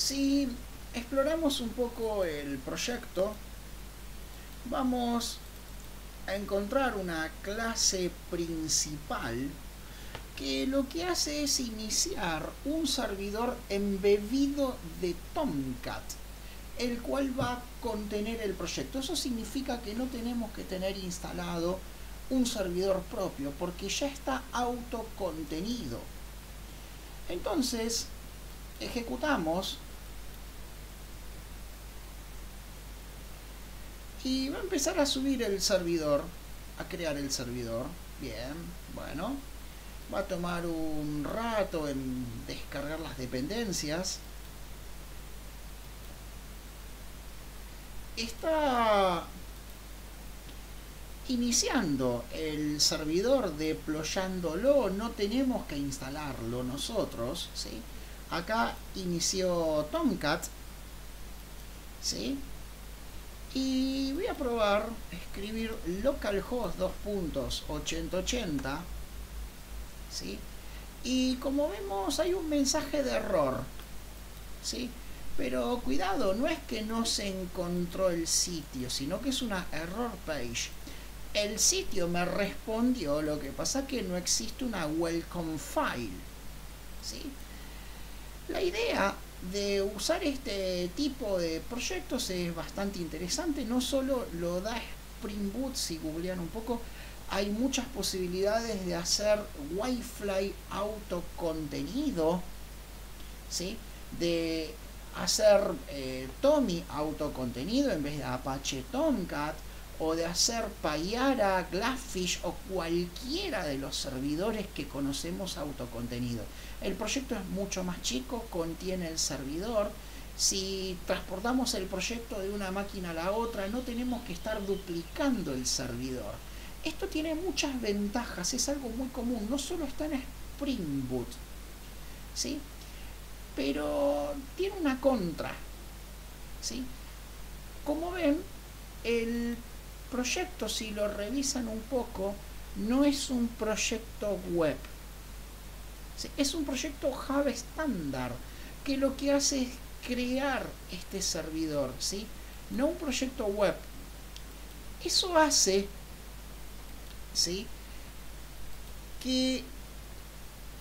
Si exploramos un poco el proyecto, vamos a encontrar una clase principal que lo que hace es iniciar un servidor embebido de Tomcat, el cual va a contener el proyecto. Eso significa que no tenemos que tener instalado un servidor propio, porque ya está autocontenido. Entonces, ejecutamos y va a empezar a subir el servidor, a crear el servidor. Bien, bueno, va a tomar un rato en descargar las dependencias. Está iniciando el servidor, deployándolo, no tenemos que instalarlo nosotros, ¿sí? Acá inició Tomcat, ¿sí? Y voy a probar escribir localhost 2.8080, ¿sí? Y como vemos hay un mensaje de error, ¿sí? Pero cuidado, no es que no se encontró el sitio, sino que es una error page. El sitio me respondió, lo que pasa que no existe una welcome file, ¿sí? La idea de usar este tipo de proyectos es bastante interesante. No solo lo da Spring Boot, si googlean un poco, hay muchas posibilidades de hacer Wi-Fi autocontenido, ¿sí? De hacer Tommy autocontenido en vez de Apache Tomcat, o de hacer Payara, Glassfish o cualquiera de los servidores que conocemos autocontenido. El proyecto es mucho más chico, contiene el servidor. Si transportamos el proyecto de una máquina a la otra, no tenemos que estar duplicando el servidor. Esto tiene muchas ventajas, es algo muy común, no solo está en Spring Boot, ¿sí? Pero tiene una contra, ¿sí? Como ven, el proyecto, si lo revisan un poco, no es un proyecto web, ¿sí? Es un proyecto Java estándar que lo que hace es crear este servidor, ¿sí? No un proyecto web. Eso hace, ¿sí?, que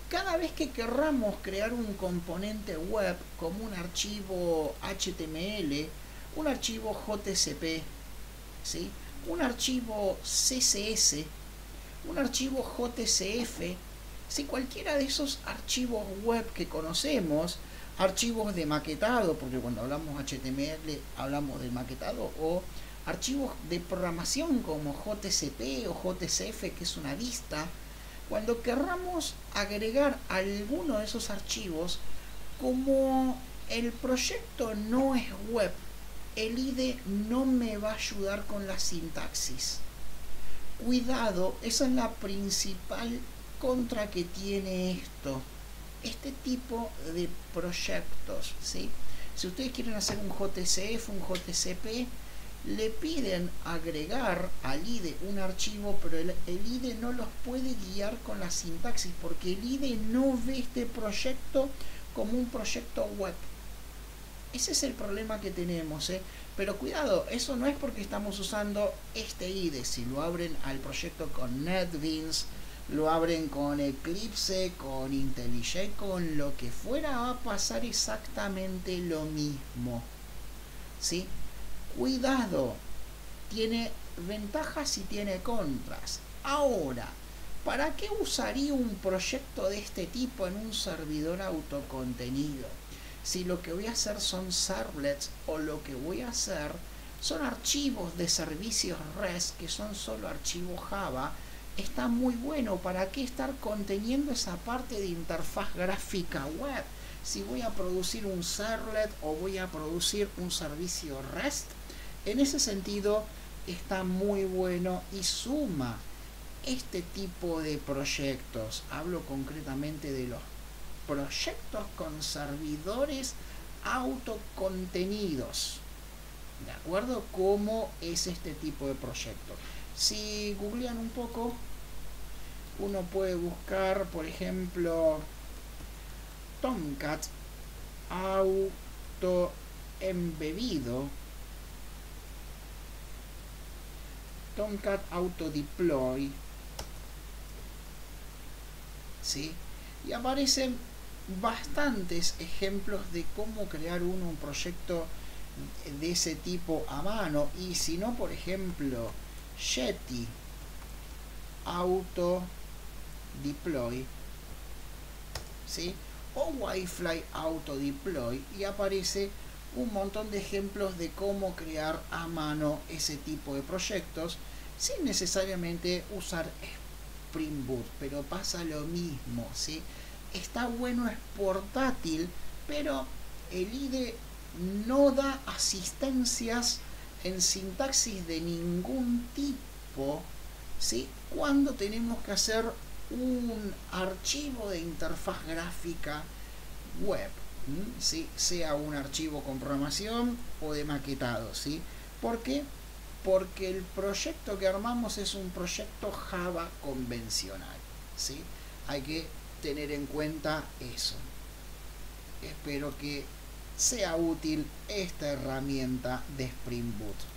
cada vez que querramos crear un componente web como un archivo HTML, un archivo JCP, ¿sí?, un archivo CSS, un archivo JCF, si cualquiera de esos archivos web que conocemos, archivos de maquetado, porque cuando hablamos HTML hablamos del maquetado, o archivos de programación como JCP o JCF, que es una vista, cuando querramos agregar alguno de esos archivos, como el proyecto no es web, el IDE no me va a ayudar con la sintaxis. Cuidado, esa es la principal contra que tiene este tipo de proyectos, ¿sí? Si ustedes quieren hacer un JCF, un JCP, le piden agregar al IDE un archivo, pero el IDE no los puede guiar con la sintaxis, porque el IDE no ve este proyecto como un proyecto web. Ese es el problema que tenemos, ¿eh? Pero cuidado, eso no es porque estamos usando este IDE. Si lo abren al proyecto con NetBeans, lo abren con Eclipse, con IntelliJ, con lo que fuera, va a pasar exactamente lo mismo, ¿sí? Cuidado, tiene ventajas y tiene contras. Ahora, ¿para qué usaría un proyecto de este tipo en un servidor autocontenido? Si lo que voy a hacer son servlets, o lo que voy a hacer son archivos de servicios REST que son solo archivos Java, está muy bueno. ¿Para qué estar conteniendo esa parte de interfaz gráfica web? Si voy a producir un servlet o voy a producir un servicio REST, en ese sentido está muy bueno y suma este tipo de proyectos. Hablo concretamente de los proyectos con servidores autocontenidos, ¿de acuerdo? ¿Cómo es este tipo de proyecto? Si googlean un poco, uno puede buscar, por ejemplo, Tomcat auto embebido, Tomcat Auto Deploy, ¿sí? Y aparecen bastantes ejemplos de cómo crear un proyecto de ese tipo a mano. Y si no, por ejemplo, Yeti Auto Deploy, ¿sí? O Wi-Fi Auto Deploy, y aparece un montón de ejemplos de cómo crear a mano ese tipo de proyectos sin necesariamente usar Spring Boot, pero pasa lo mismo, ¿sí? Está bueno, es portátil, pero el IDE no da asistencias en sintaxis de ningún tipo, ¿sí? Cuando tenemos que hacer un archivo de interfaz gráfica web, ¿sí? Sea un archivo con programación o de maquetado, ¿sí? ¿Por qué? Porque el proyecto que armamos es un proyecto Java convencional, ¿sí? Hay que tener en cuenta eso. Espero que sea útil esta herramienta de Spring Boot.